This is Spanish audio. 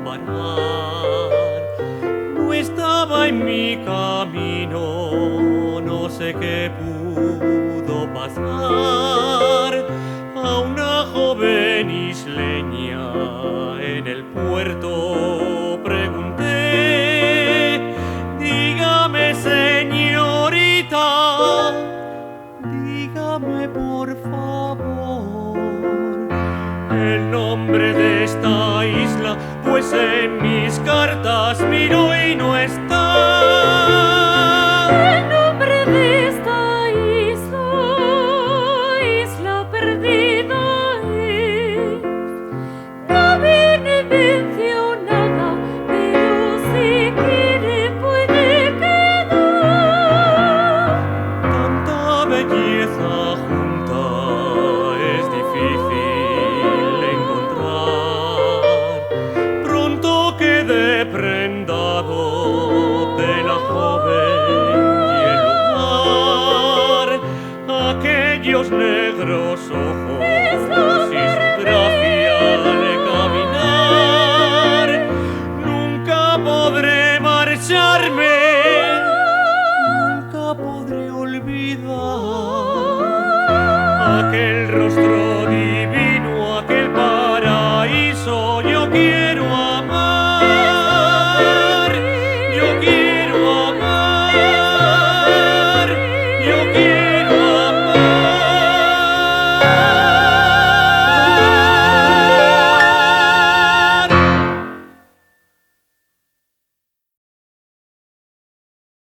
parar. No estaba en mi camino, no sé qué pudo pasar. A una joven isleña en el puerto pregunté: dígame, señorita, dígame por favor el nombre de esta isla, pues en mis cartas miro y no está. El nombre de esta isla perdida es. No viene mencionada, pero si quiere puede quedar. Tanta belleza junta es difícil encontrar. Pronto quedé prendado de la joven y el lugar. Aquellos negros ojos